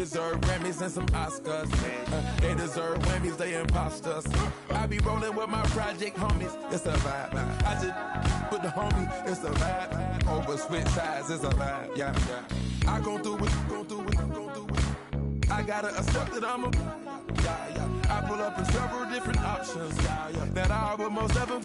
deserve Grammys and some Oscars. They deserve whammies, they imposters. I be rolling with my project homies, it's a vibe. I just put the homie, it's a vibe. Over switch sides, it's a vibe, yeah. I gon' do it, gon' do it, gon' do it. I gotta accept that I'm a, yeah. I pull up in several different options, that I would most ever.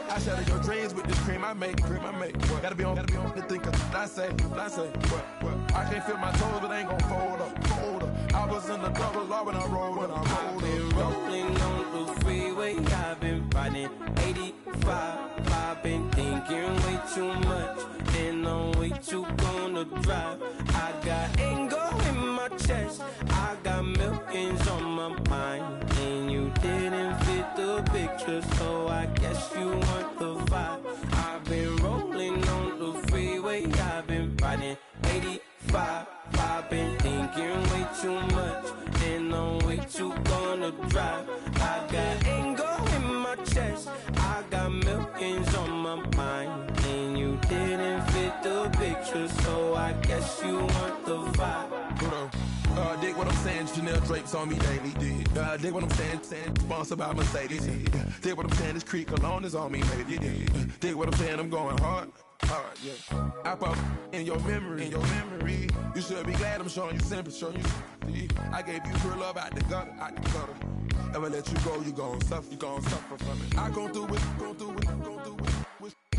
I shatter your dreams with this cream I make. Gotta be on the thinker. I say, what? I can't feel my toes, but ain't gon' fold up. I was in the double law when I rolled. I've been rolling on the freeway, I've been riding 85. I've been thinking way too much, and I'm way too gonna drive. I got anger in my chest, I got millions on my mind, and you didn't fit the picture, so I guess you want the vibe. I've been rolling on the freeway, I've been riding 85. I've been thinking way too much, and I'm way too gonna drive. I got anger in my chest, I got millions on my mind, and you didn't fit the picture, so I guess you want the vibe. Dig what I'm saying, Chanel drapes on me daily. Dig what I'm saying, sponsored by Mercedes. Dig what I'm saying, this Creek Cologne is on me, baby. Dig what I'm saying, I'm going hard, yeah. I pop in your memory, You should be glad I'm showing you sympathy. I gave you pure love out the gutter. Ever let you go, you gon' suffer from it. I gon' do it.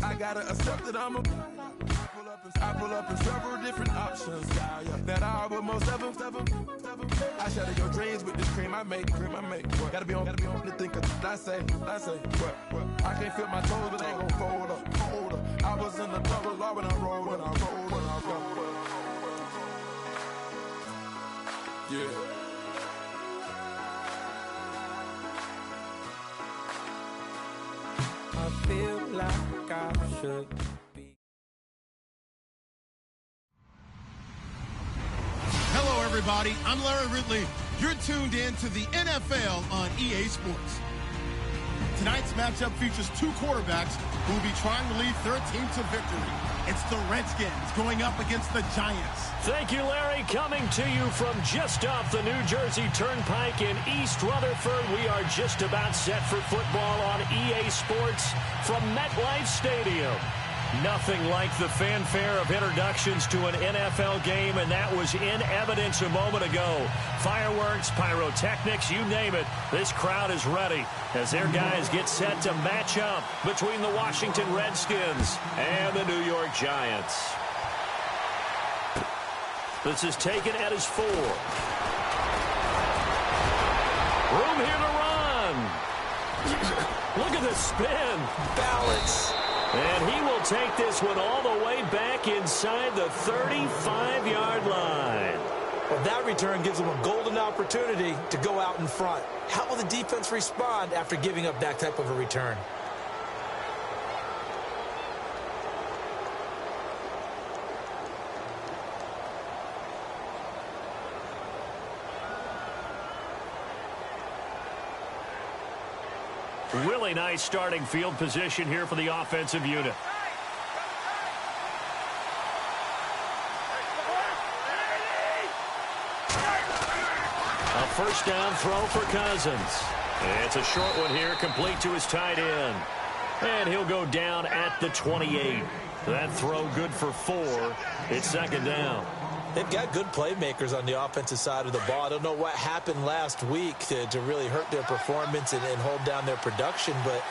I gotta accept that I'm a, I pull up in several different options, that I would most ever. I shatter your dreams with this cream I make. Gotta be on the thinker. I say, what? I can't feel my toes, but ain't gon' fold up. I was in the double law when I rolled. Yeah. I feel like I should be. Hello, everybody. I'm Larry Ridley. You're tuned in to the NFL on EA Sports. Tonight's matchup features two quarterbacks who will be trying to lead their team to victory. It's the Redskins going up against the Giants. Thank you, Larry. Coming to you from just off the New Jersey Turnpike in East Rutherford. We are just about set for football on EA Sports from MetLife Stadium. Nothing like the fanfare of introductions to an NFL game, and that was in evidence a moment ago. Fireworks, pyrotechnics, you name it. This crowd is ready as their guys get set to match up between the Washington Redskins and the New York Giants. This is taken at his 4. Room here to run. Look at the spin. Balance. And he will take this one all the way back inside the 35-yard line. Well, that return gives them a golden opportunity to go out in front. How will the defense respond after giving up that type of a return? Really nice starting field position here for the offensive unit. A first down throw for Cousins. It's a short one here, complete to his tight end. And he'll go down at the 28. That throw good for 4. It's second down. They've got good playmakers on the offensive side of the ball. I don't know what happened last week to really hurt their performance and hold down their production, but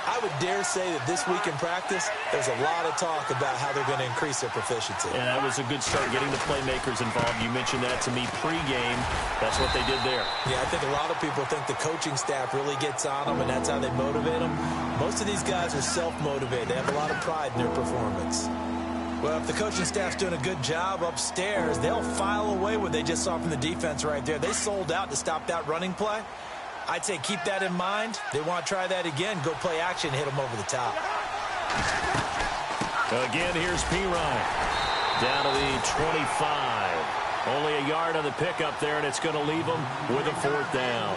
I would dare say that this week in practice, there's a lot of talk about how they're going to increase their proficiency. And that was a good start, getting the playmakers involved. You mentioned that to me pregame. That's what they did there. Yeah, I think a lot of people think the coaching staff really gets on them, and that's how they motivate them. Most of these guys are self-motivated. They have a lot of pride in their performance. Well, if the coaching staff's doing a good job upstairs, they'll file away what they just saw from the defense right there. They sold out to stop that running play. I'd say keep that in mind. They want to try that again. Go play action, hit them over the top. Again, here's P-Ryan. Down to the 25. Only a yard on the pickup there, and it's going to leave them with a 4th down.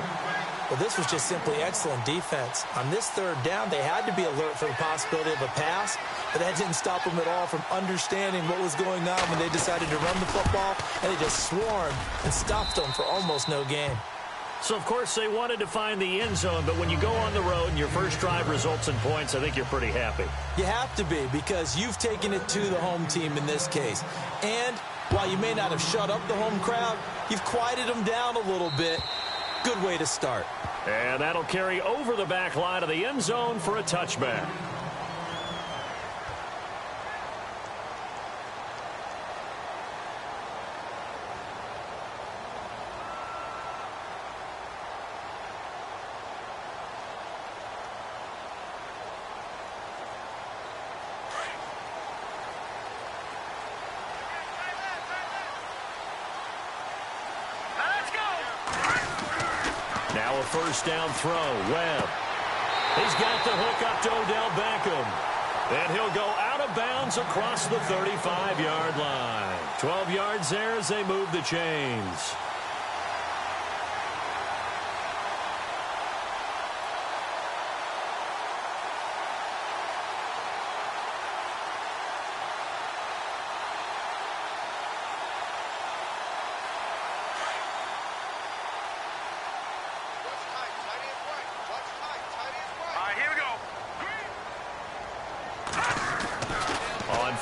Well, this was just simply excellent defense. On this third down, they had to be alert for the possibility of a pass, but that didn't stop them at all from understanding what was going on when they decided to run the football, and they just swarmed and stopped them for almost no gain. So, of course, they wanted to find the end zone, but when you go on the road and your first drive results in points, I think you're pretty happy. You have to be, because you've taken it to the home team in this case. And while you may not have shut up the home crowd, you've quieted them down a little bit. Good way to start. And that'll carry over the back line of the end zone for a touchback. Now a first down throw. Webb. He's got the hook up to Odell Beckham. And he'll go out of bounds across the 35-yard line. 12 yards there as they move the chains.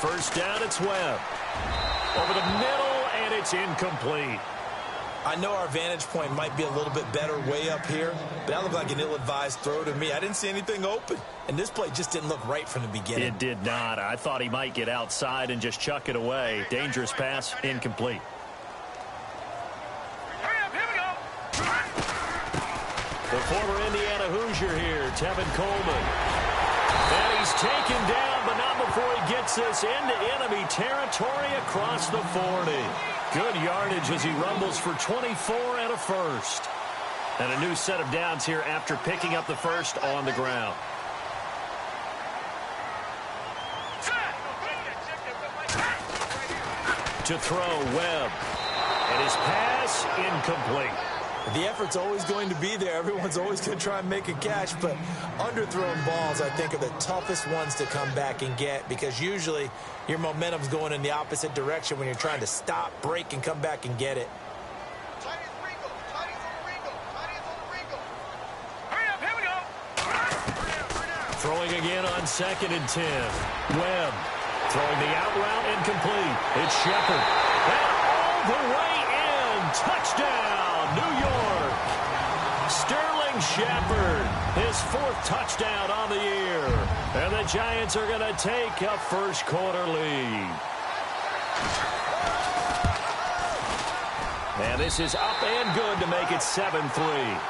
First down, it's Webb. Over the middle, and it's incomplete. I know our vantage point might be a little bit better way up here, but that looked like an ill-advised throw to me. I didn't see anything open, and this play just didn't look right from the beginning. It did not. I thought he might get outside and just chuck it away. Dangerous pass, incomplete. The former Indiana Hoosier here, Tevin Coleman. And he's taken down, but not before he gets this into enemy territory across the 40. Good yardage as he rumbles for 24 and a first. And a new set of downs here after picking up the first on the ground. To throw, Webb. And his pass incomplete. The effort's always going to be there. Everyone's always going to try and make a catch, but underthrown balls, I think, are the toughest ones to come back and get, because usually your momentum's going in the opposite direction when you're trying to stop, break, and come back and get it. Throwing again on 2nd and 10. Webb throwing the out route incomplete. It's Shepard. And all the way in. Touchdown. New York. Sterling Shepard, his 4th touchdown on the year. And the Giants are going to take a first quarter lead. And this is up and good to make it 7-3.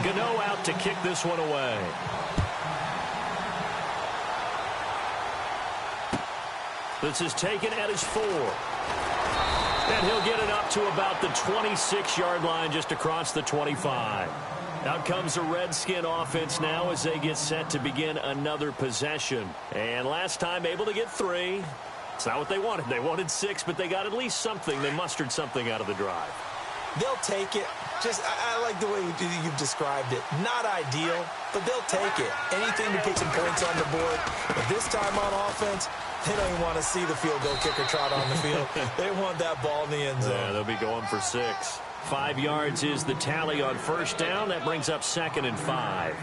Gano out to kick this one away. This is taken at his 4. And he'll get it up to about the 26-yard line, just across the 25. Out comes the Redskin offense now as they get set to begin another possession. And last time able to get 3. It's not what they wanted. They wanted 6, but they got at least something. They mustered something out of the drive. They'll take it. I like the way you've described it. Not ideal, but they'll take it. Anything to put some points on the board. But this time on offense, they don't even want to see the field goal kicker trot on the field. They want that ball in the end zone. Yeah, they'll be going for 6. 5 yards is the tally on first down. That brings up 2nd and 5.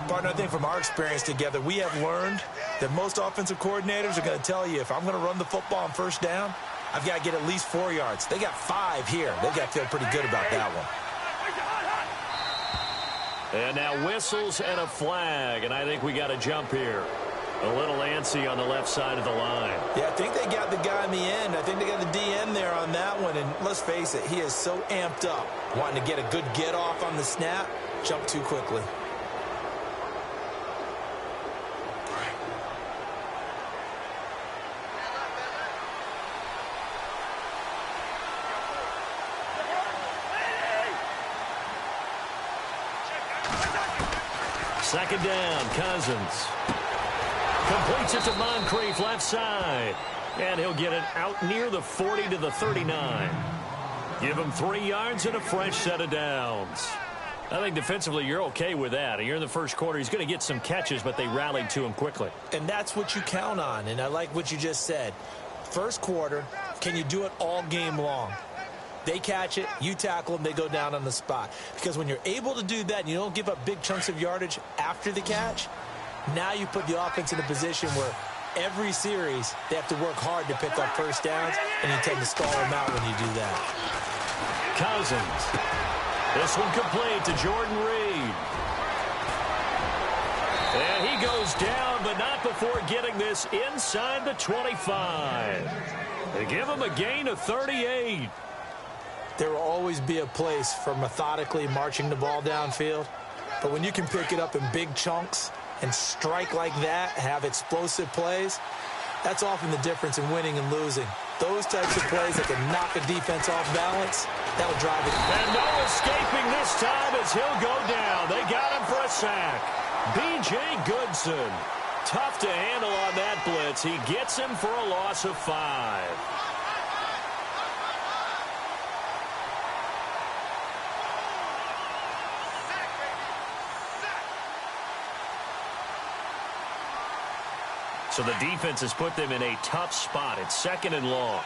Partner, I think from our experience together, we have learned that most offensive coordinators are going to tell you, if I'm going to run the football on first down, I've got to get at least 4 yards. They got 5 here. They've got to feel pretty good about that one. And now whistles and a flag, and I think we got a jump here. A little antsy on the left side of the line. Yeah, I think they got the guy in the end. I think they got the DN there on that one. And let's face it, he is so amped up, wanting to get a good get off on the snap, jump too quickly. Second down, Cousins. Completes it to Moncrief left side. And he'll get it out near the 40 to the 39. Give him 3 yards and a fresh set of downs. I think defensively you're okay with that. Here in the first quarter, he's going to get some catches, but they rallied to him quickly. And that's what you count on, and I like what you just said. First quarter, can you do it all game long? They catch it, you tackle them, they go down on the spot. Because when you're able to do that and you don't give up big chunks of yardage after the catch, now you put the offense in a position where every series they have to work hard to pick up first downs, and you tend to stall them out when you do that. Cousins. This one complete to Jordan Reed. And he goes down, but not before getting this inside the 25. They give him a gain of 38. There will always be a place for methodically marching the ball downfield. But when you can pick it up in big chunks and strike like that, have explosive plays, that's often the difference in winning and losing. Those types of plays that can knock a defense off balance, that'll drive it. And no escaping this time as he'll go down. They got him for a sack. B.J. Goodson. Tough to handle on that blitz. He gets him for a loss of 5. So the defense has put them in a tough spot. It's 2nd and long.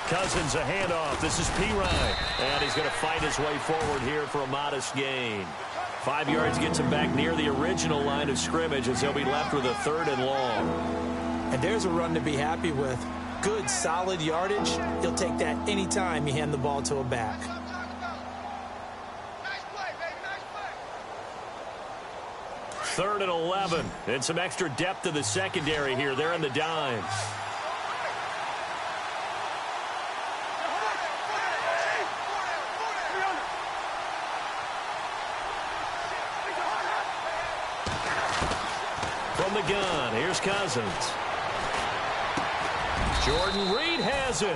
Cousins a handoff. This is Pirine. And he's going to fight his way forward here for a modest gain. 5 yards gets him back near the original line of scrimmage as he'll be left with a 3rd and long. And there's a run to be happy with. Good, solid yardage. He'll take that anytime you hand the ball to a back. Third and 11. And some extra depth to the secondary here. They're in the dime. From the gun, here's Cousins. Jordan Reed has it.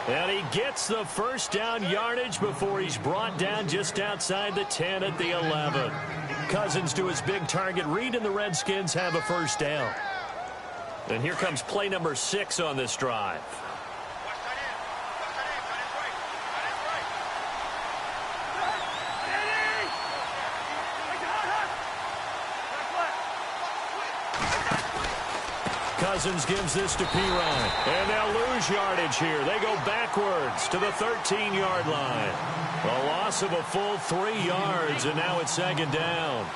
And he gets the first down yardage before he's brought down just outside the 10 at the 11. Cousins to his big target. Reed and the Redskins have a first down. And here comes play number 6 on this drive. Cousins gives this to Pirine. And they'll lose yardage here. They go backwards to the 13-yard line. A loss of a full 3 yards, and now it's 2nd down.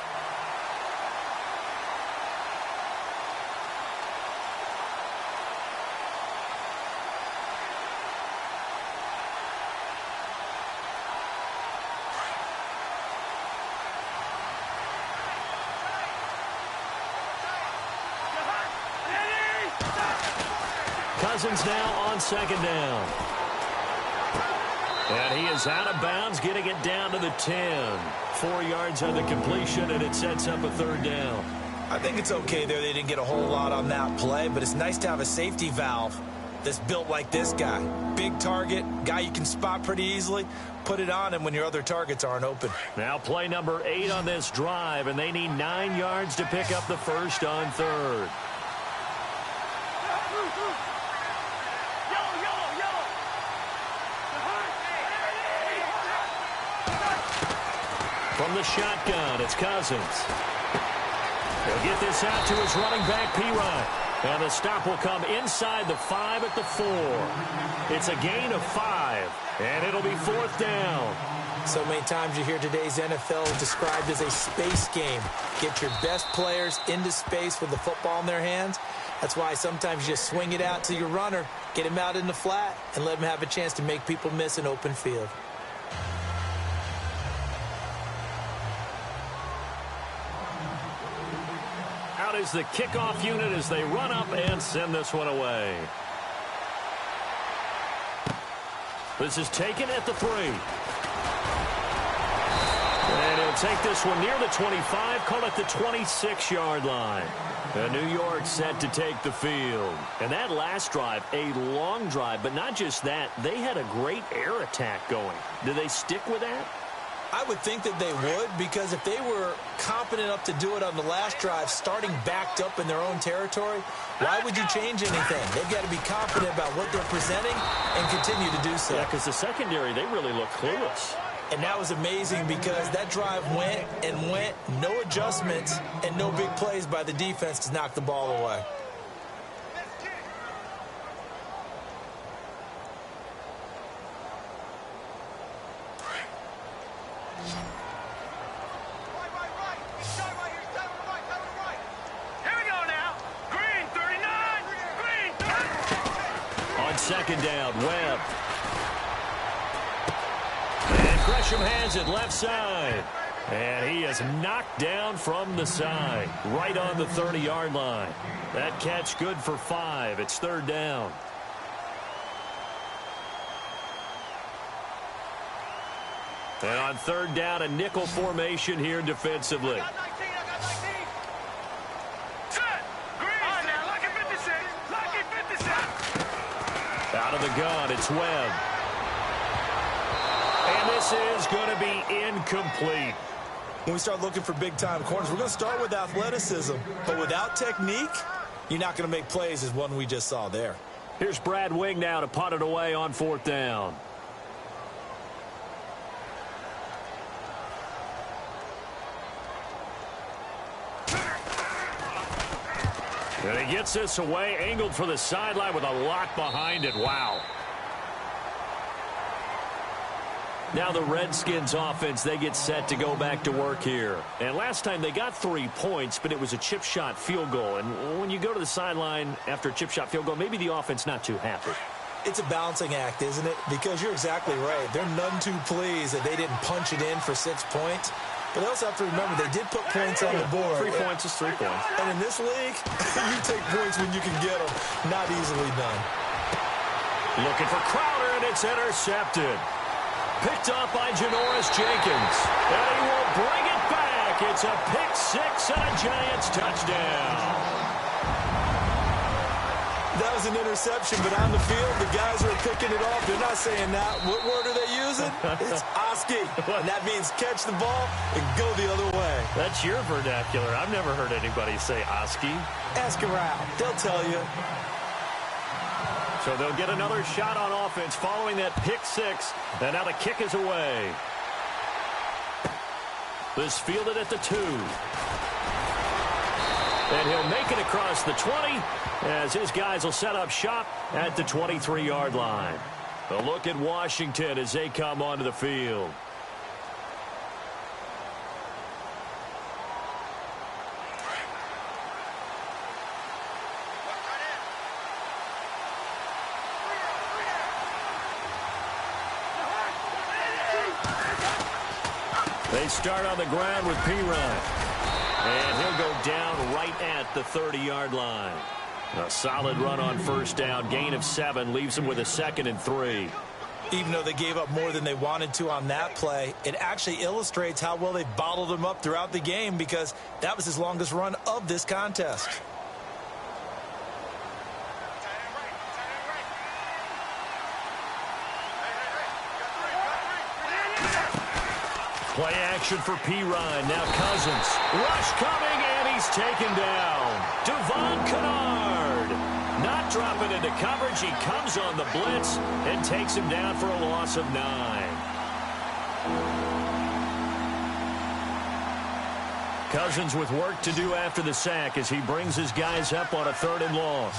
Cousins now on 2nd down. And he is out of bounds, getting it down to the 10. 4 yards on the completion, and it sets up a 3rd down. I think it's okay there. They didn't get a whole lot on that play, but it's nice to have a safety valve that's built like this guy. Big target, guy you can spot pretty easily. Put it on him when your other targets aren't open. Now play number 8 on this drive, and they need 9 yards to pick up the first on 3rd. From the shotgun, it's Cousins. He'll get this out to his running back, Pirine. And the stop will come inside the 5 at the 4. It's a gain of 5, and it'll be 4th down. So many times you hear today's NFL described as a space game. Get your best players into space with the football in their hands. That's why sometimes you just swing it out to your runner, get him out in the flat, and let him have a chance to make people miss an open field. Out is the kickoff unit as they run up and send this one away. This is taken at the 3. And he'll take this one near the 25, call it the 26-yard line. And New York set to take the field. And that last drive, a long drive, but not just that, they had a great air attack going. Do they stick with that? I would think that they would, because if they were competent enough to do it on the last drive, starting backed up in their own territory, why would you change anything? They've got to be confident about what they're presenting and continue to do so. Yeah, because the secondary, they really look clueless. And that was amazing because that drive went and went, no adjustments and no big plays by the defense to knock the ball away. Second down, Webb. And Gresham has it left side. And he is knocked down from the side, right on the 30-yard line. That catch good for 5. It's third down. And on third down, a nickel formation here defensively. Out of the gun, it's Webb. And this is going to be incomplete. When we start looking for big-time corners, we're going to start with athleticism. But without technique, you're not going to make plays as one we just saw there. Here's Brad Wing now to punt it away on fourth down. And he gets this away, angled for the sideline with a lot behind it. Wow. Now the Redskins offense, they get set to go back to work here. And last time they got 3 points, but it was a chip shot field goal. And when you go to the sideline after a chip shot field goal, maybe the offense not too happy. It's a balancing act, isn't it? Because you're exactly right. They're none too pleased that they didn't punch it in for 6 points. But they also have to remember they did put points on the board. 3 points is 3 points. And in this league, you take points when you can get them. Not easily done. Looking for Crowder, and it's intercepted. Picked off by Janoris Jenkins. And he will bring it back. It's a pick 6 and a Giants touchdown. That was an interception, but on the field, the guys who are picking it off, they're not saying that. What word are they using? It's Oski. And that means catch the ball and go the other way. That's your vernacular. I've never heard anybody say Oski. Ask around. They'll tell you. So they'll get another shot on offense following that pick 6. And now the kick is away. This fielded at the 2. And he'll make it across the 20 as his guys will set up shop at the 23-yard line. A look at Washington as they come onto the field. They start on the ground with Pirine. And he'll go down right at the 30-yard line. A solid run on first down. Gain of 7 leaves them with a 2nd and 3. Even though they gave up more than they wanted to on that play, it actually illustrates how well they bottled them up throughout the game, because that was his longest run of this contest. Play action for Pirine. Now Cousins. Rush coming, and he's taken down. Devon Kennard. Not dropping into coverage. He comes on the blitz and takes him down for a loss of 9. Cousins with work to do after the sack as he brings his guys up on a 3rd and long.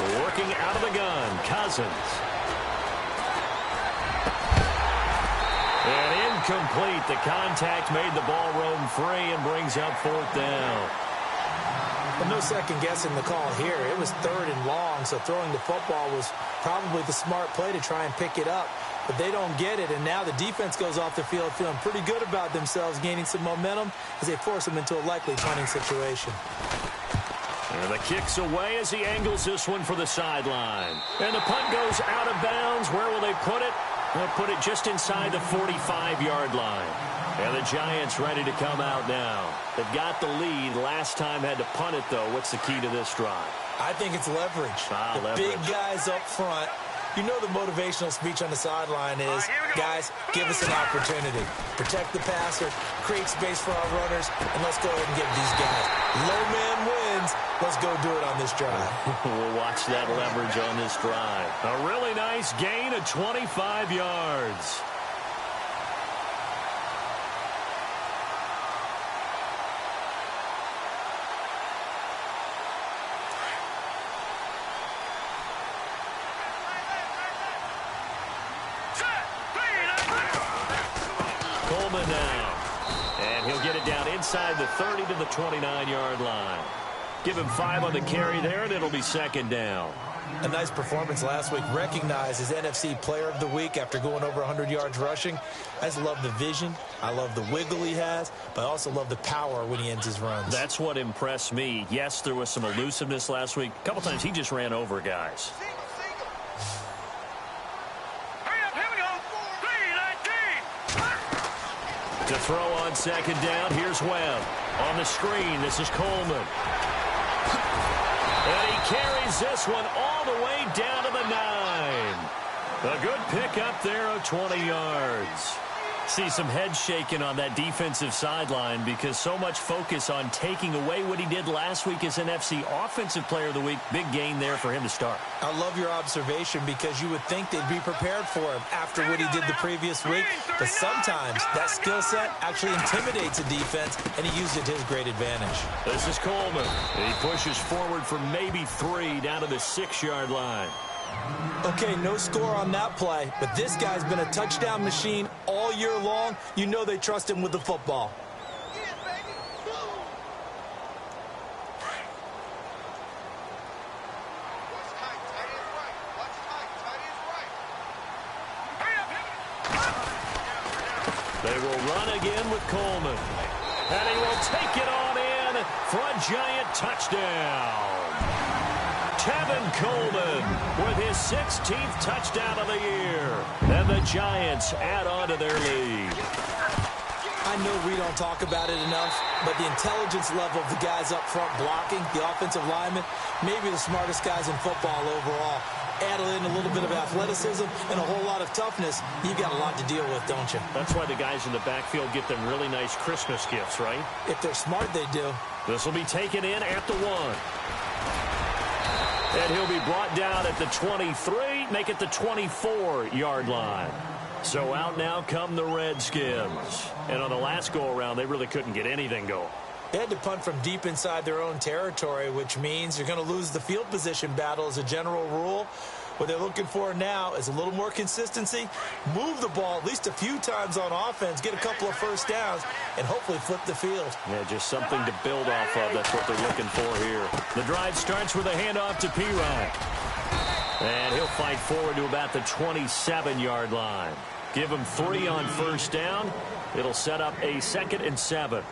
Working out of the gun, Cousins. And incomplete. The contact made the ball roam free and brings up 4th down. Well, no second guessing the call here. It was 3rd and long, so throwing the football was probably the smart play to try and pick it up. But they don't get it, and now the defense goes off the field feeling pretty good about themselves, gaining some momentum as they force them into a likely punting situation. And the kick's away as he angles this one for the sideline. And the punt goes out of bounds. Where will they put it? They'll put it just inside the 45-yard line. And the Giants ready to come out now. They've got the lead. Last time had to punt it, though. What's the key to this drive? I think it's leverage. Big guys up front. You know the motivational speech on the sideline is, guys, give us an opportunity. Protect the passer, create space for our runners, and let's go ahead and give these guys. Low man wins. Let's go do it on this drive. We'll watch that leverage on this drive. A really nice gain of 25 yards. Coleman now. And he'll get it down inside the 30 to the 29-yard line. Give him 5 on the carry there, and it'll be second down. A nice performance last week. Recognized as NFC Player of the Week after going over 100 yards rushing. I just love the vision. I love the wiggle he has, but I also love the power when he ends his runs. That's what impressed me. Yes, there was some elusiveness last week. A couple times he just ran over guys. To throw on second down, here's Webb. On the screen, this is Coleman. And he carries this one all the way down to the 9. A good pickup there of 20 yards. See some head shaking on that defensive sideline because so much focus on taking away what he did last week as NFC Offensive Player of the Week. Big gain there for him to start. I love your observation because you would think they'd be prepared for him after what he did the previous week. But sometimes that skill set actually intimidates a defense, and he used it to his great advantage. This is Coleman. He pushes forward for maybe 3 down to the 6-yard line. Okay, no score on that play, but this guy's been a touchdown machine all year long. You know they trust him with the football. They will run again with Coleman. And he will take it on in for a giant touchdown. Tevin Coleman with his 16th touchdown of the year. And the Giants add on to their lead. I know we don't talk about it enough, but the intelligence level of the guys up front blocking, the offensive linemen, maybe the smartest guys in football overall. Add in a little bit of athleticism and a whole lot of toughness, you've got a lot to deal with, don't you? That's why the guys in the backfield get them really nice Christmas gifts, right? If they're smart, they do. This will be taken in at the 1. And he'll be brought down at the 23, make it the 24-yard line. So out now come the Redskins. And on the last go-around, they really couldn't get anything going. They had to punt from deep inside their own territory, which means you're going to lose the field position battle as a general rule. What they're looking for now is a little more consistency, move the ball at least a few times on offense, get a couple of first downs, and hopefully flip the field. Yeah, just something to build off of. That's what they're looking for here. The drive starts with a handoff to P-Ryan. And he'll fight forward to about the 27-yard line. Give him 3 on first down. It'll set up a 2nd and 7.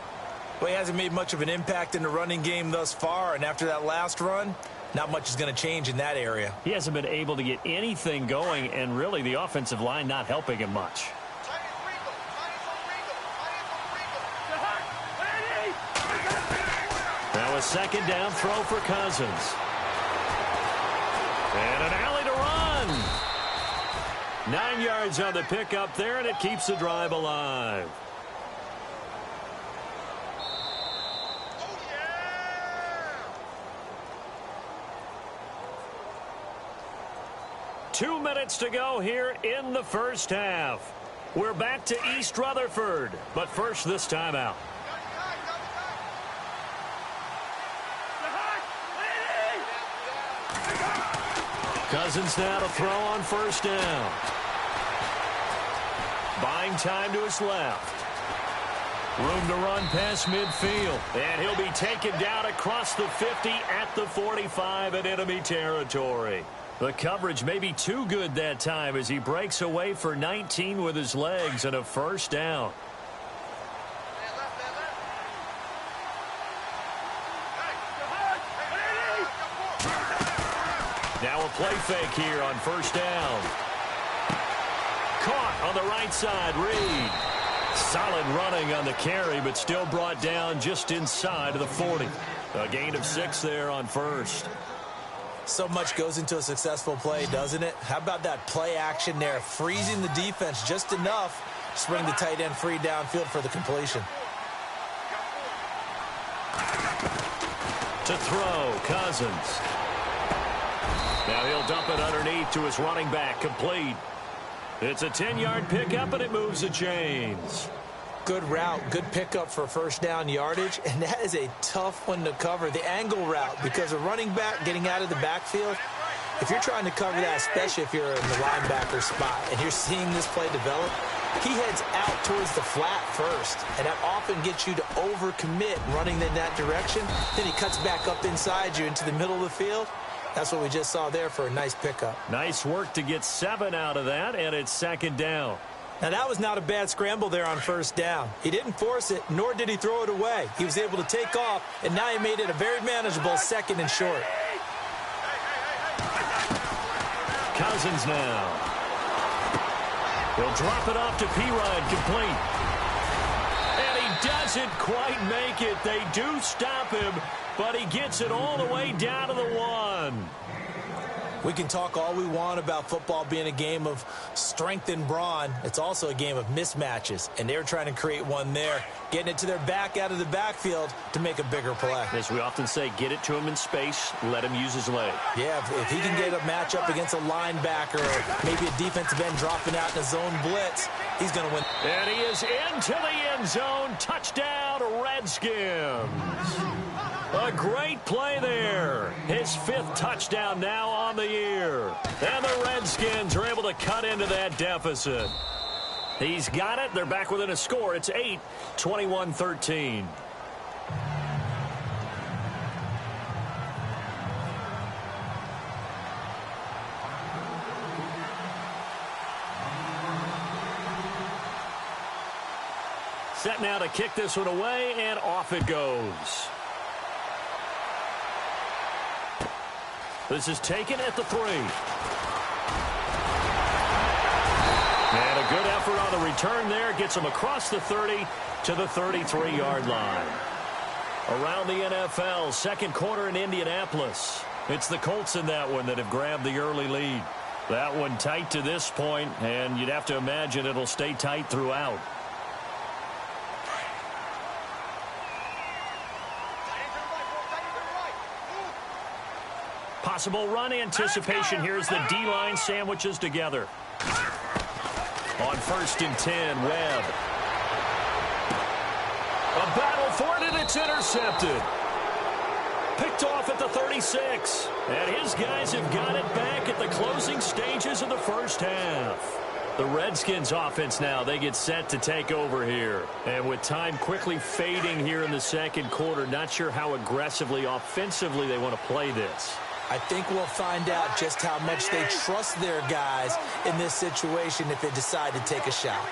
Well, he hasn't made much of an impact in the running game thus far, and after that last run, not much is going to change in that area. He hasn't been able to get anything going, and really the offensive line not helping him much. Now a 2nd down throw for Cousins. And an alley to run. 9 yards on the pickup there, and it keeps the drive alive. Two minutes to go here in the first half. We're back to East Rutherford, but first this timeout. Cousins now to throw on first down. Buying time to his left. Room to run past midfield. And he'll be taken down across the 50 at the 45 in enemy territory. The coverage may be too good that time as he breaks away for 19 with his legs and a first down. Now a play fake here on first down. Caught on the right side, Reed. Solid running on the carry, but still brought down just inside of the 40. A gain of 6 there on first. So much goes into a successful play, doesn't it? How about that play action there, freezing the defense just enough to bring the tight end free downfield for the completion. To throw, Cousins. Now he'll dump it underneath to his running back, complete. It's a 10-yard pickup, and it moves the chains. Good route, good pickup for first down yardage, and that is a tough one to cover, the angle route, because a running back getting out of the backfield, if you're trying to cover that, especially if you're in the linebacker spot, and you're seeing this play develop, he heads out towards the flat first, and that often gets you to overcommit running in that direction. Then he cuts back up inside you into the middle of the field. That's what we just saw there for a nice pickup. Nice work to get 7 out of that, and it's second down. Now, that was not a bad scramble there on first down. He didn't force it, nor did he throw it away. He was able to take off, and now he made it a very manageable second and short. Cousins now. He'll drop it off to P-Rod, complete. And he doesn't quite make it. They do stop him, but he gets it all the way down to the 1. We can talk all we want about football being a game of strength and brawn. It's also a game of mismatches, and they're trying to create one there, getting it to their back out of the backfield to make a bigger play. As we often say, get it to him in space, let him use his leg. Yeah, if he can get a matchup against a linebacker or maybe a defensive end dropping out in a zone blitz, he's going to win. And he is into the end zone. Touchdown, Redskins. A great play there. His 5th touchdown now on the year. And the Redskins are able to cut into that deficit. He's got it. They're back within a score. It's 8, 21-13. Set now to kick this one away, and off it goes. This is taken at the 3. And a good effort on the return there. Gets him across the 30 to the 33-yard line. Around the NFL, second quarter in Indianapolis. It's the Colts in that one that have grabbed the early lead. That one tight to this point, and you'd have to imagine it'll stay tight throughout. Possible run anticipation. Here's the D-line sandwiches together. On 1st and 10, Webb. A battle for it, and it's intercepted. Picked off at the 36. And his guys have got it back at the closing stages of the first half. The Redskins offense now, they get set to take over here. And with time quickly fading here in the second quarter, not sure how aggressively, offensively they want to play this. I think we'll find out just how much they trust their guys in this situation if they decide to take a shot.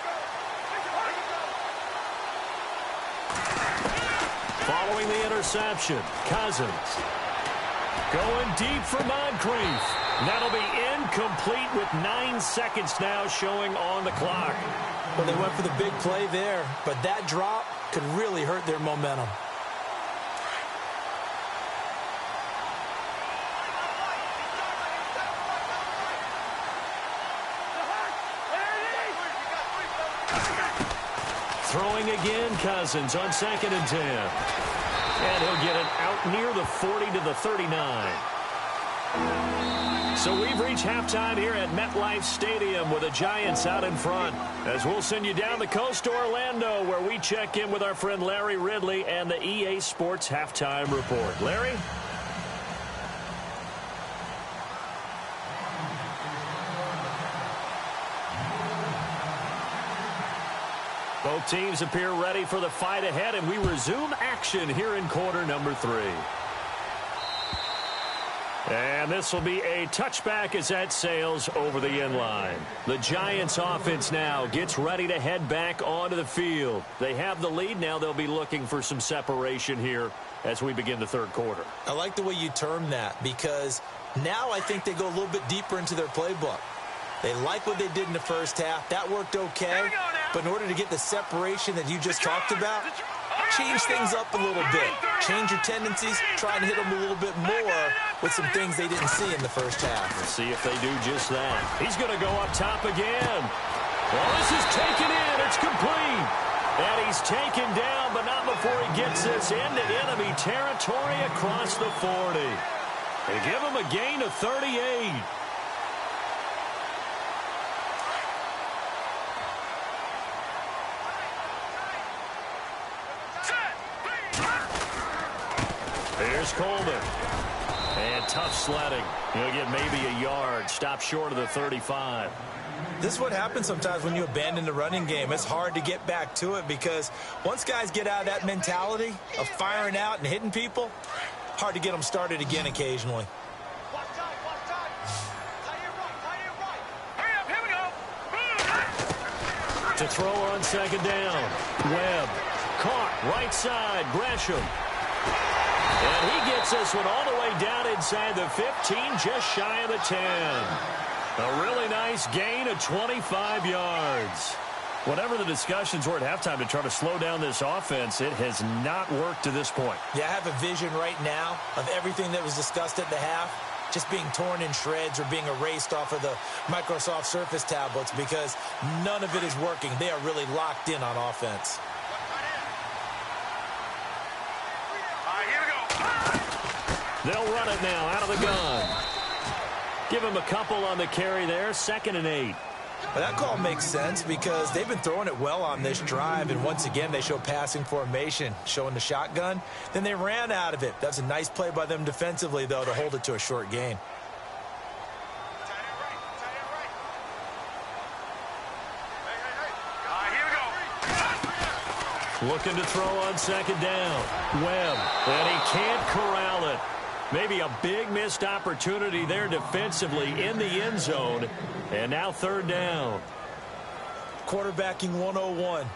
Following the interception, Cousins. Going deep for Moncrief. That'll be incomplete with 9 seconds now showing on the clock. Well, they went for the big play there, but that drop could really hurt their momentum. Throwing again, Cousins on 2nd and 10. And he'll get it out near the 40 to the 39. So we've reached halftime here at MetLife Stadium with the Giants out in front. As we'll send you down the coast to Orlando, where we check in with our friend Larry Ridley and the EA Sports Halftime Report. Larry? Both teams appear ready for the fight ahead, and we resume action here in quarter number 3. And this will be a touchback as that sails over the end line. The Giants offense now gets ready to head back onto the field. They have the lead. Now they'll be looking for some separation here as we begin the third quarter. I like the way you term that, because now I think they go a little bit deeper into their playbook. They like what they did in the first half. That worked okay. But in order to get the separation that you just talked about, change things up a little bit. Change your tendencies, try and hit them a little bit more with some things they didn't see in the first half. Let's see if they do just that. He's going to go up top again. Well, this is taken in. It's complete. And he's taken down, but not before he gets this into enemy territory across the 40. They give him a gain of 38. Here's Coleman. And tough sledding. He'll get maybe a yard. Stop short of the 35. This is what happens sometimes when you abandon the running game. It's hard to get back to it because once guys get out of that mentality of firing out and hitting people, hard to get them started again occasionally. To throw on second down. Webb. Caught. Right side. Gresham. And he gets this one all the way down inside the 15, just shy of the 10. A really nice gain of 25 yards. Whatever the discussions were at halftime to try to slow down this offense, it has not worked to this point. Yeah, I have a vision right now of everything that was discussed at the half just being torn in shreds or being erased off of the Microsoft Surface tablets because none of it is working. They are really locked in on offense. They'll run it now out of the gun. Give him a couple on the carry there. 2nd and 8. Well, that call makes sense because they've been throwing it well on this drive, and once again they show passing formation, showing the shotgun. Then they ran out of it. That's a nice play by them defensively, though, to hold it to a short gain. Looking to throw on second down. Webb, and he can't corral it. Maybe a big missed opportunity there defensively in the end zone. And now 3rd down. Quarterbacking 101.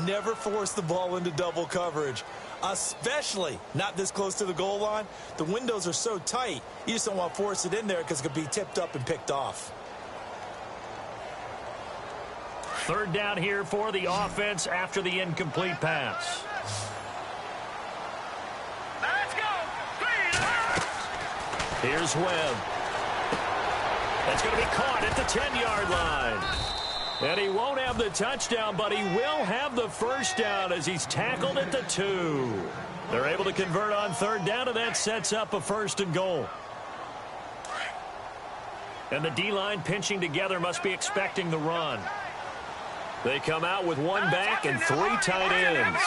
Never force the ball into double coverage, especially not this close to the goal line. The windows are so tight, you just don't want to force it in there because it could be tipped up and picked off. 3rd down here for the offense after the incomplete pass. Let's go. Here's Webb. That's going to be caught at the 10-yard line. And he won't have the touchdown, but he will have the first down as he's tackled at the 2. They're able to convert on 3rd down, and that sets up a 1st and goal. And the D-line pinching together must be expecting the run. They come out with 1 back and 3 tight ends.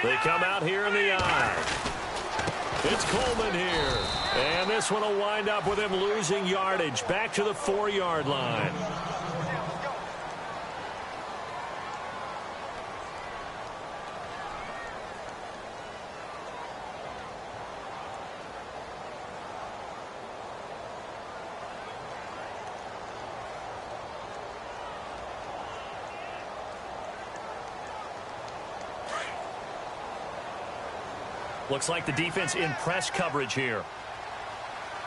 They come out here in the I. It's Coleman here. And this one will wind up with him losing yardage back to the 4-yard line. Looks like the defense in press coverage here.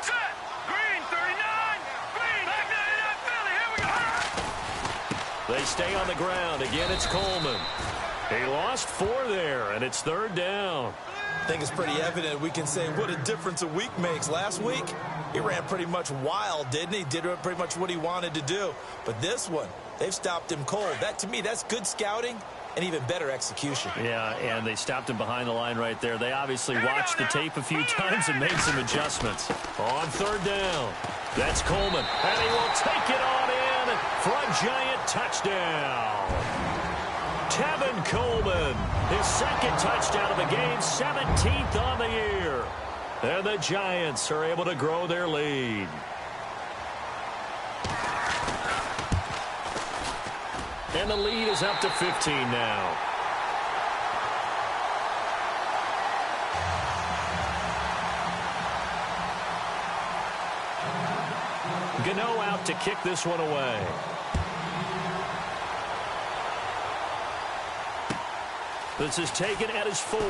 Set. Green 39. Green. Back 99 Philly. Here we go. They stay on the ground. Again, it's Coleman. He lost 4 there, and it's 3rd down. I think it's pretty evident we can say what a difference a week makes. Last week, he ran pretty much wild, didn't he? Did pretty much what he wanted to do. But this one, they've stopped him cold. That, to me, that's good scouting and even better execution. Yeah, and they stopped him behind the line right there. They obviously watched the tape a few times and made some adjustments. On 3rd down, that's Coleman. And he will take it on in for a giant touchdown. Tevin Coleman, his 2nd touchdown of the game, 17th on the year. And the Giants are able to grow their lead. And the lead is up to 15 now. Gano out to kick this one away. This is taken at his 4.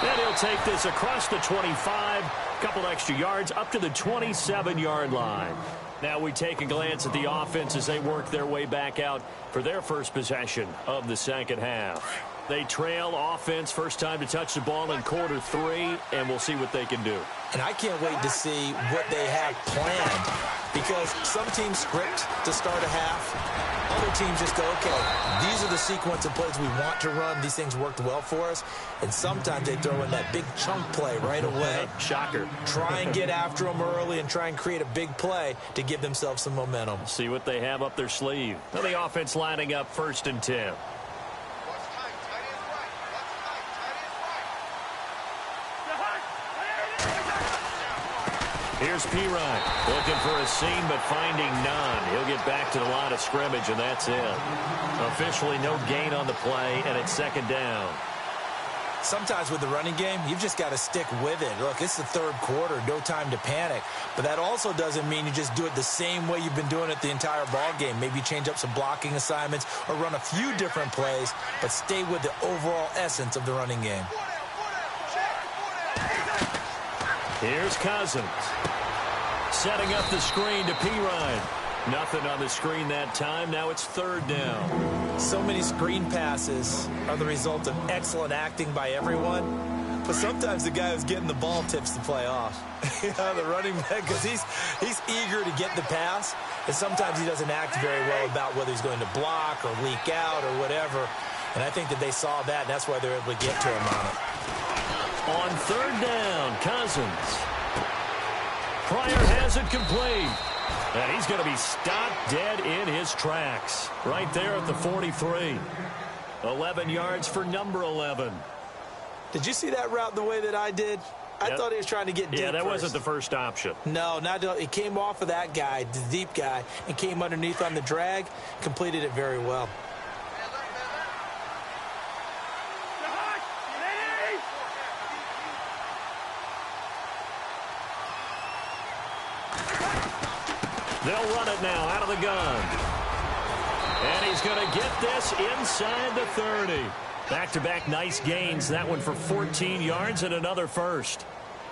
And he'll take this across the 25. Couple extra yards up to the 27-yard line. Now we take a glance at the offense as they work their way back out for their first possession of the second half. They trail offense, first time to touch the ball in quarter 3, and we'll see what they can do. And I can't wait to see what they have planned, because some teams script to start a half. Other teams just go, okay, these are the sequence of plays we want to run. These things worked well for us. And sometimes they throw in that big chunk play right away. Shocker. Try and get after them early and try and create a big play to give themselves some momentum. See what they have up their sleeve. Now the offense lining up 1st and 10. Here's P-Ryan looking for a seam but finding none. He'll get back to the line of scrimmage, and that's it. Officially no gain on the play, and it's 2nd down. Sometimes with the running game, you've just got to stick with it. Look, it's the 3rd quarter, no time to panic. But that also doesn't mean you just do it the same way you've been doing it the entire ball game. Maybe change up some blocking assignments or run a few different plays, but stay with the overall essence of the running game. Here's Cousins. Setting up the screen to P-Ryan. Nothing on the screen that time. Now it's 3rd down. So many screen passes are the result of excellent acting by everyone. But sometimes the guy who's getting the ball tips the play off. The running back, because he's eager to get the pass. And sometimes he doesn't act very well about whether he's going to block or leak out or whatever. And I think that they saw that, and that's why they're able to get to him on it. On 3rd down, Cousins. Pryor has it complete. And he's going to be stopped dead in his tracks. Right there at the 43. 11 yards for number 11. Did you see that route the way that I did? I thought he was trying to get deep. Yeah, that first. wasn't the first option. No, it came off of that guy, the deep guy, and came underneath on the drag, completed it very well. They'll run it now out of the gun. And he's going to get this inside the 30. Back-to-back nice gains. That one for 14 yards and another first.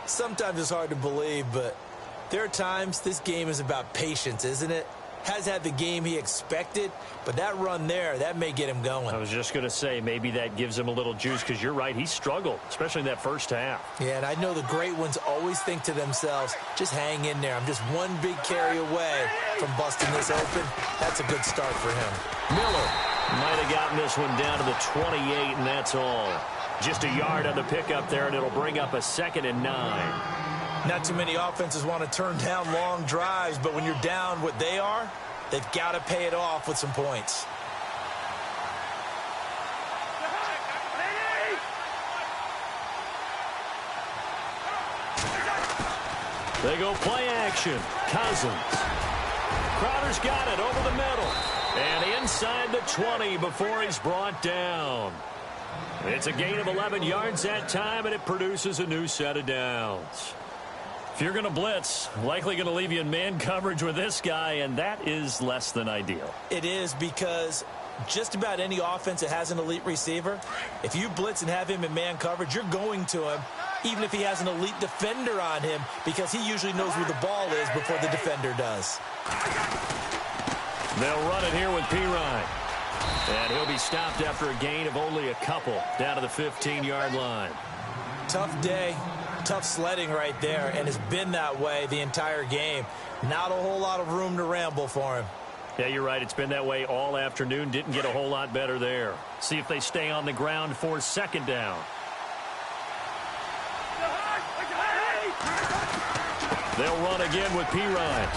Sometimes it's hard to believe, but there are times this game is about patience, isn't it? Has had the game he expected, but that run there, that may get him going. I was just going to say, maybe that gives him a little juice, because you're right, he struggled, especially in that first half. Yeah, and I know the great ones always think to themselves, just hang in there. I'm just one big carry away from busting this open. That's a good start for him. Miller might have gotten this one down to the 28, and that's all. Just a yard on the pickup there, and it'll bring up a 2nd and 9. Not too many offenses want to turn down long drives, but when you're down what they are, they've got to pay it off with some points. They go play action. Cousins. Crowder's got it over the middle. And inside the 20 before he's brought down. It's a gain of 11 yards that time, and it produces a new set of downs. If you're going to blitz, likely going to leave you in man coverage with this guy, and that is less than ideal. It is, because just about any offense that has an elite receiver, if you blitz and have him in man coverage, you're going to him, even if he has an elite defender on him, because he usually knows where the ball is before the defender does. They'll run it here with P-Ryan. And he'll be stopped after a gain of only a couple down to the 15-yard line. Tough day. Tough sledding right there, and it's been that way the entire game. Not a whole lot of room to ramble for him. Yeah, you're right. It's been that way all afternoon. Didn't get a whole lot better there. See if they stay on the ground for 2nd down. They'll run again with P-Ryan.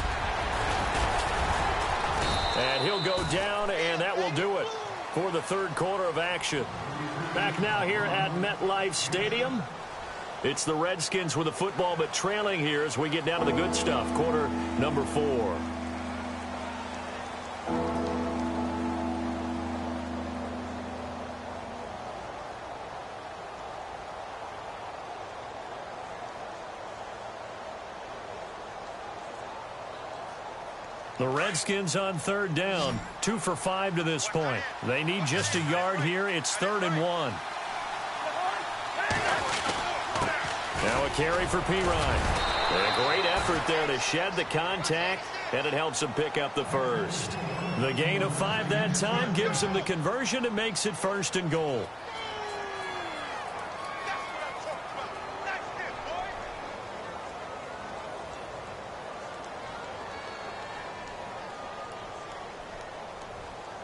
And he'll go down, and that will do it for the 3rd quarter of action. Back now here at MetLife Stadium. It's the Redskins with the football, but trailing here as we get down to the good stuff. Quarter number 4. The Redskins on 3rd down. 2 for 5 to this point. They need just a yard here. It's 3rd and 1. Now a carry for P-Ryan. A great effort there to shed the contact, and it helps him pick up the first. The gain of 5 that time gives him the conversion and makes it 1st and goal.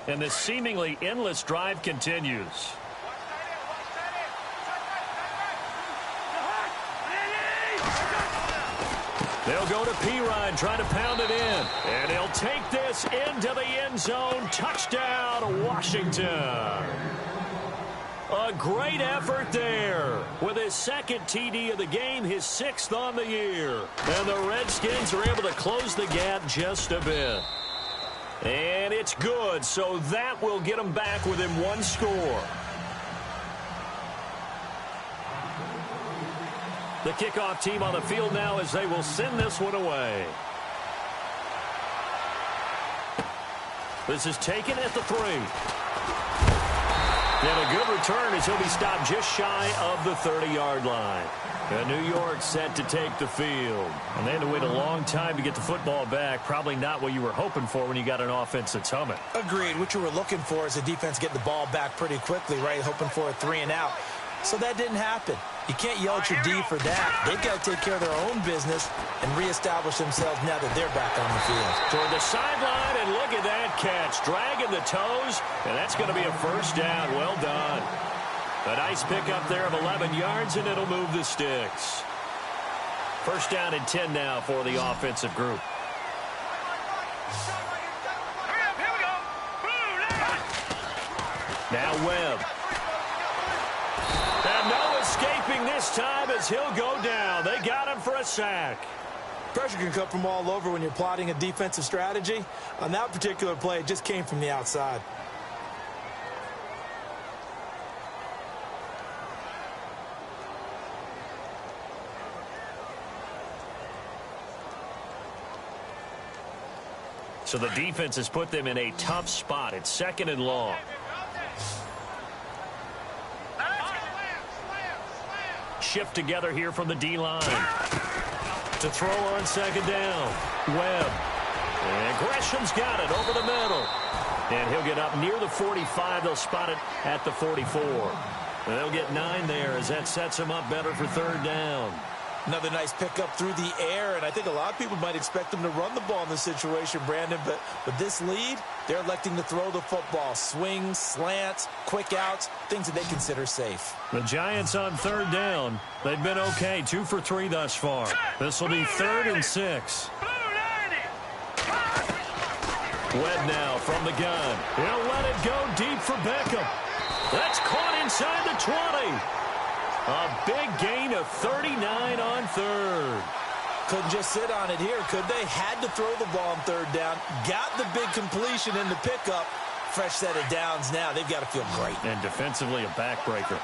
And this seemingly endless drive continues. They'll go to Pirine, try to pound it in. And he'll take this into the end zone. Touchdown, Washington. A great effort there. With his 2nd TD of the game, his 6th on the year. And the Redskins are able to close the gap just a bit. And it's good, so that will get them back within 1 score. The kickoff team on the field now as they will send this one away. This is taken at the 3. And a good return as he'll be stopped just shy of the 30-yard line. And New York set to take the field. And they had to wait a long time to get the football back. Probably not what you were hoping for when you got an offense that's humming. Agreed. What you were looking for is a defense getting the ball back pretty quickly, right? Hoping for a 3 and out. So that didn't happen. You can't yell at your D for that. They've got to take care of their own business and reestablish themselves now that they're back on the field. Toward the sideline, and look at that catch. Dragging the toes, and that's going to be a 1st down. Well done. A nice pickup there of 11 yards, and it'll move the sticks. 1st down and 10 now for the offensive group. Now Webb. And no escaping this time as he'll go down. They got him for a sack. Pressure can come from all over when you're plotting a defensive strategy. On that particular play, it just came from the outside. So the defense has put them in a tough spot. It's 2nd and long. Shift together here from the D-line. To throw on 2nd down. Webb. And Gresham's got it over the middle. And he'll get up near the 45. They'll spot it at the 44. And they'll get 9 there as that sets him up better for 3rd down. Another nice pickup through the air, and I think a lot of people might expect them to run the ball in this situation, Brandon, but with this lead, they're electing to throw the football. Swings, slants, quick outs, things that they consider safe. The Giants on 3rd down. They've been okay, 2 for 3 thus far. This will be 3rd and 6. Webb now from the gun. He'll let it go deep for Beckham. That's caught inside the 20. A big gain of 39 on 3rd. Couldn't just sit on it here, could they? Had to throw the ball on 3rd down. Got the big completion in the pickup. Fresh set of downs now. They've got to feel great. And defensively, a backbreaker.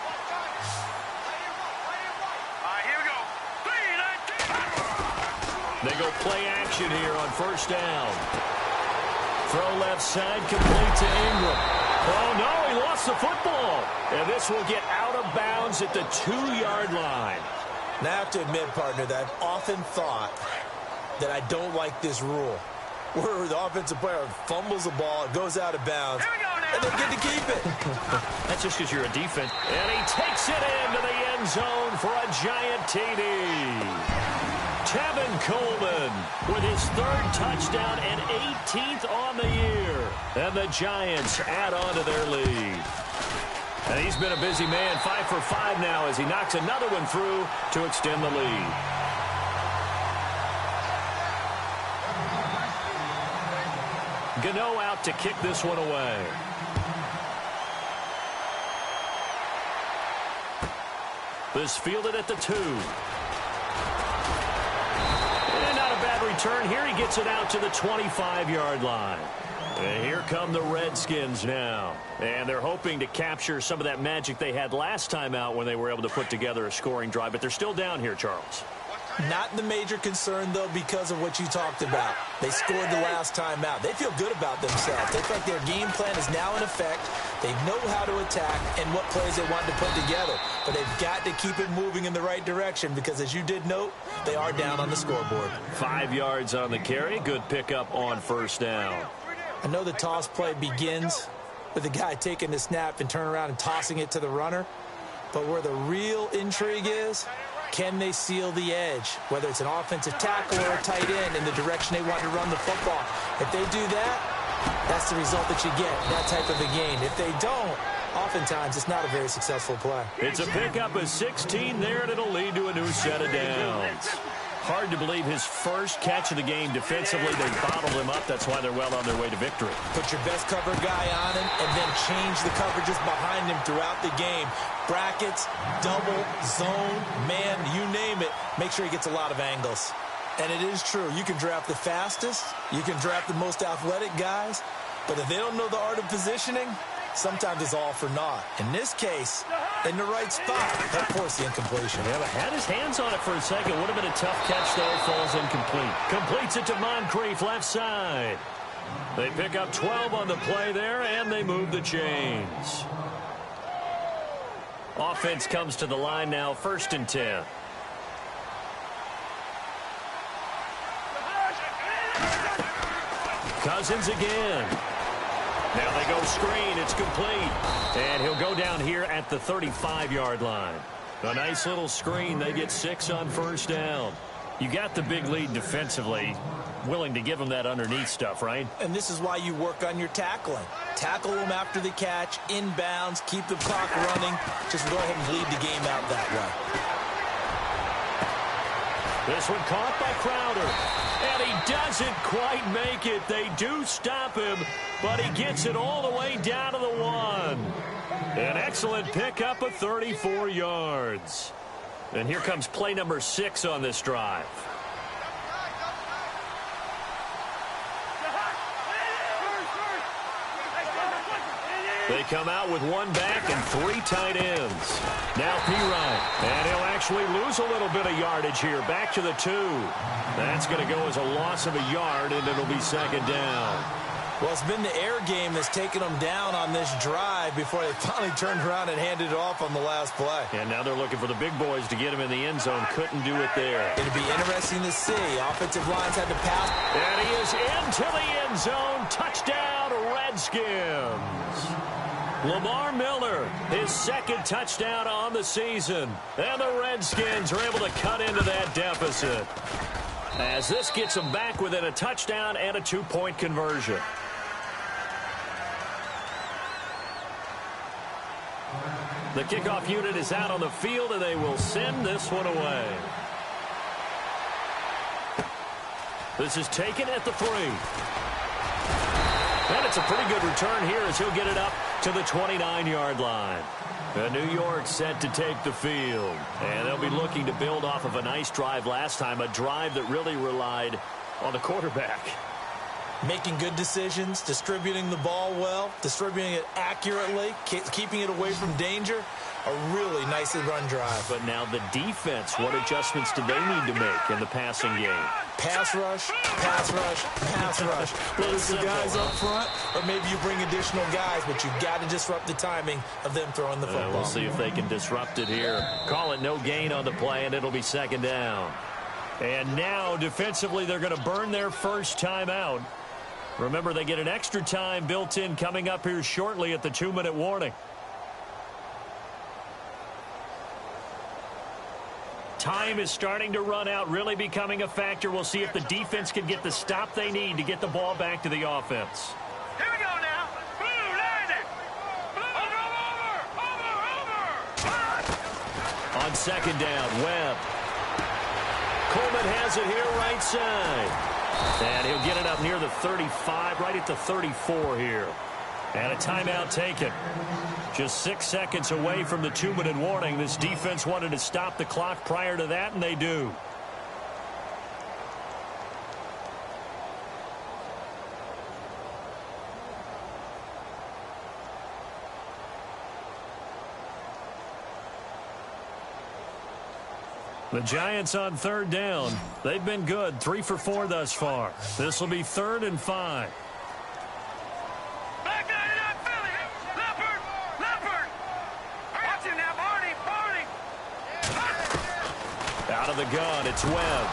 Here we go. They go play action here on 1st down. Throw left side, complete to Ingram. Oh, no, he lost the football. And this will get out of bounds at the 2-yard line. Now, I have to admit, partner, that I've often thought that I don't like this rule, where the offensive player fumbles the ball, it goes out of bounds, and they get to keep it. That's just because you're a defense. And he takes it into the end zone for a giant TD. Tevin Coleman with his 3rd touchdown and 18th on the year. And the Giants add on to their lead. And he's been a busy man, 5 for 5 now as he knocks another one through to extend the lead. Gano out to kick this one away. This fielded at the 2. And not a bad return here. He gets it out to the 25-yard line. And here come the Redskins now. And they're hoping to capture some of that magic they had last time out when they were able to put together a scoring drive. But they're still down here, Charles. Not the major concern, though, because of what you talked about. They scored the last time out. They feel good about themselves. They feel like their game plan is now in effect. They know how to attack and what plays they want to put together. But they've got to keep it moving in the right direction because, as you did note, they are down on the scoreboard. 5 yards on the carry. Good pickup on first down. I know the toss play begins with the guy taking the snap and turning around and tossing it to the runner. But where the real intrigue is, can they seal the edge, whether it's an offensive tackle or a tight end in the direction they want to run the football? If they do that, that's the result that you get, that type of a game. If they don't, oftentimes it's not a very successful play. It's a pickup of 16 there, and it'll lead to a new set of downs. Hard to believe his first catch of the game defensively. They bottled him up. That's why they're well on their way to victory. Put your best cover guy on him and then change the coverages behind him throughout the game. Brackets, double, zone, man, you name it. Make sure he gets a lot of angles. And it is true. You can draft the fastest. You can draft the most athletic guys. But if they don't know the art of positioning, sometimes it's all for naught. In this case, in the right spot, that forced the incompletion. Yeah, but had his hands on it for a second. Would have been a tough catch, though. Falls incomplete. Completes it to Moncrief, left side. They pick up 12 on the play there, and they move the chains. Offense comes to the line now, 1st and 10. Cousins again. Now they go screen. It's complete. And he'll go down here at the 35-yard line. A nice little screen. They get 6 on first down. You got the big lead defensively. Willing to give them that underneath stuff, right? And this is why you work on your tackling. Tackle them after the catch, inbounds, keep the clock running. Just go ahead and bleed the game out that way. This one caught by Crowder. And he doesn't quite make it. They do stop him, but he gets it all the way down to the 1. An excellent pickup of 34 yards. And here comes play number 6 on this drive. They come out with 1 back and 3 tight ends. Now Pirine. And he'll actually lose a little bit of yardage here. Back to the 2. That's going to go as a loss of a yard, and it'll be 2nd down. Well, it's been the air game that's taken them down on this drive before they finally turned around and handed it off on the last play. And now they're looking for the big boys to get him in the end zone. Couldn't do it there. It'll be interesting to see. Offensive lines had to pass. And he is into the end zone. Touchdown, Redskins. Lamar Miller, his 2nd touchdown on the season. And the Redskins are able to cut into that deficit, as this gets them back within a touchdown and a 2-point conversion. The kickoff unit is out on the field, and they will send this one away. This is taken at the 3. And it's a pretty good return here as he'll get it up to the 29-yard line. And New York set to take the field. And they'll be looking to build off of a nice drive last time, a drive that really relied on the quarterback. Making good decisions, distributing the ball well, distributing it accurately, keeping it away from danger. A really nicely run drive. But now the defense, what adjustments do they need to make in the passing game? Pass rush, pass rush, pass rush. Whether it's the guys up front or maybe you bring additional guys, but you've got to disrupt the timing of them throwing the football. We'll see if they can disrupt it here. Call it no gain on the play, and it'll be 2nd down. And now, defensively, they're going to burn their first timeout. Remember, they get an extra time built in coming up here shortly at the 2-minute warning. Time is starting to run out, really becoming a factor. We'll see if the defense can get the stop they need to get the ball back to the offense. Here we go now. Blue, land it. Blue. Over. On 2nd down, Webb. Coleman has it here right side. And he'll get it up near the 35, right at the 34 here. And a timeout taken. Just 6 seconds away from the 2-minute warning. This defense wanted to stop the clock prior to that, and they do. The Giants on third down. They've been good, 3 for 4 thus far. This will be 3rd and 5. Back out of that, Philly. Leopard. Leopard. Watch him now, Barney. Out of the gun, it's Webb.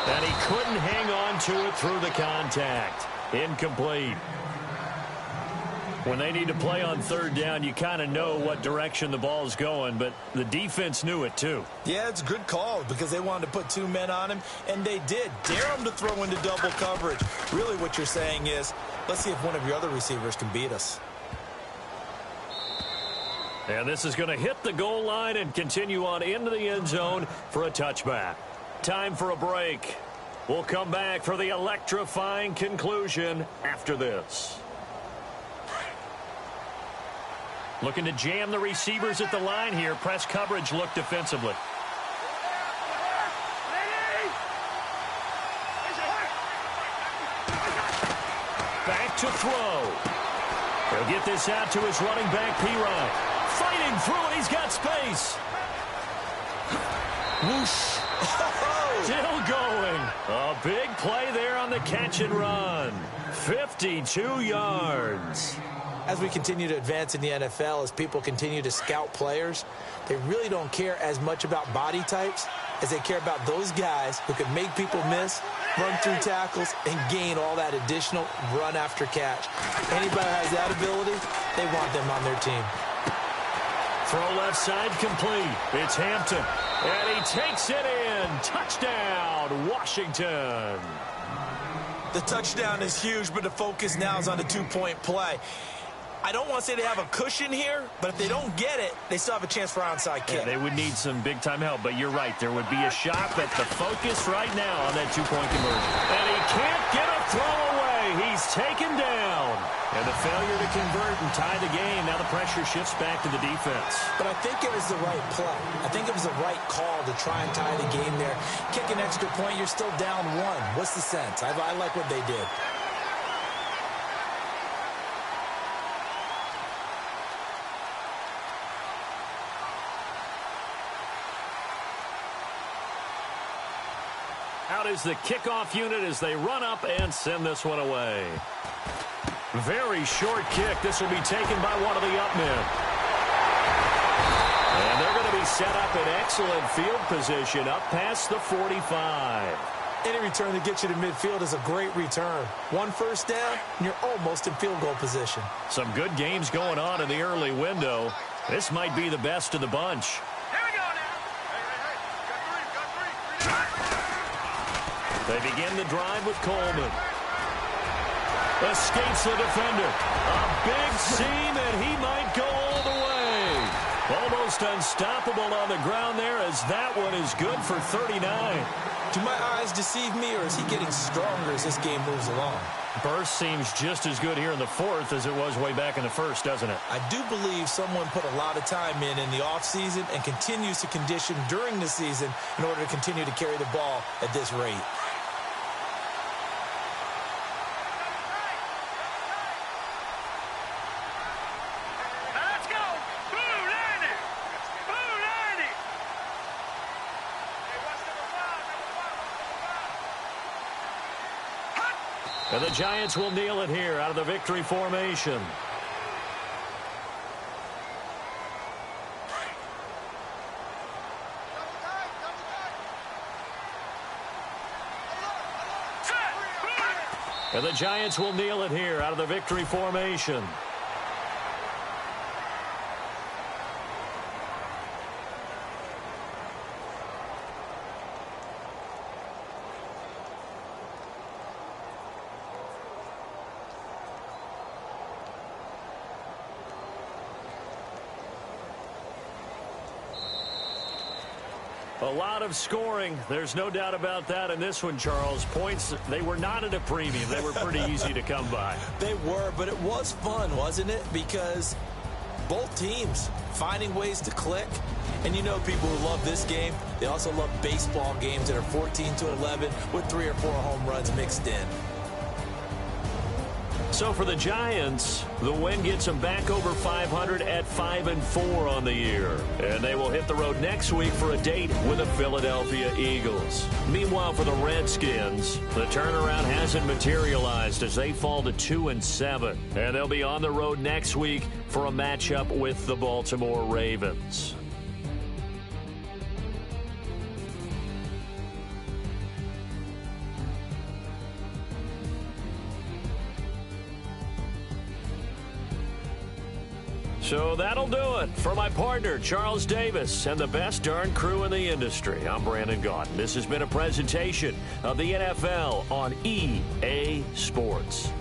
And he couldn't hang on to it through the contact. Incomplete. When they need to play on third down, you kind of know what direction the ball's going, but the defense knew it too. Yeah, it's a good call because they wanted to put 2 men on him, and they did. Dare him to throw into double coverage. Really what you're saying is, let's see if one of your other receivers can beat us. And this is going to hit the goal line and continue on into the end zone for a touchback. Time for a break. We'll come back for the electrifying conclusion after this. Looking to jam the receivers at the line here. Press coverage look defensively. Back to throw. He'll get this out to his running back, P-Ryan. Fighting through it. He's got space. Whoosh. Still going. A big play there on the catch and run. 52 yards. As we continue to advance in the NFL, as people continue to scout players, they really don't care as much about body types as they care about those guys who can make people miss, run through tackles, and gain all that additional run after catch. Anybody who has that ability, they want them on their team. Throw left side complete. It's Hampton. And he takes it in. Touchdown, Washington. The touchdown is huge, but the focus now is on the 2-point play. I don't want to say they have a cushion here, but if they don't get it, they still have a chance for onside kick. Yeah, they would need some big-time help, but you're right. There would be a shot, but the focus right now on that 2-point conversion. And he can't get a throw away. He's taken down. And the failure to convert and tie the game. Now the pressure shifts back to the defense. But I think it was the right play. I think it was the right call to try and tie the game there. Kick an extra point, you're still down 1. What's the sense? I like what they did. Out is the kickoff unit as they run up and send this one away. Very short kick. This will be taken by one of the up men. And they're going to be set up in excellent field position up past the 45. Any return that gets you to midfield is a great return. 1 first down, and you're almost in field goal position. Some good games going on in the early window. This might be the best of the bunch. Here we go now. They begin the drive with Coleman. Escapes the defender. A big seam, and he might go all the way. Almost unstoppable on the ground there as that one is good for 39. Do my eyes deceive me, or is he getting stronger as this game moves along? Burst seems just as good here in the 4th as it was way back in the 1st, doesn't it? I do believe someone put a lot of time in the offseason and continues to condition during the season in order to continue to carry the ball at this rate. Let's go. Blue 90. Blue 90. And the Giants will kneel it here out of the victory formation. And the Giants will kneel it here out of the victory formation. A lot of scoring. There's no doubt about that in this one, Charles. Points, they were not at a premium. They were pretty easy to come by. They were, but it was fun, wasn't it? Because both teams finding ways to click. And you know people who love this game, they also love baseball games that are 14-11 with 3 or 4 home runs mixed in. So for the Giants, the win gets them back over 500 at 5-4 on the year. And they will hit the road next week for a date with the Philadelphia Eagles. Meanwhile, for the Redskins, the turnaround hasn't materialized as they fall to 2-7. And they'll be on the road next week for a matchup with the Baltimore Ravens. So that'll do it. For my partner, Charles Davis, and the best darn crew in the industry, I'm Brandon Gaudin. This has been a presentation of the NFL on EA Sports.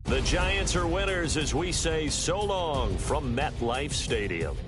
The Giants are winners as we say so long from MetLife Stadium.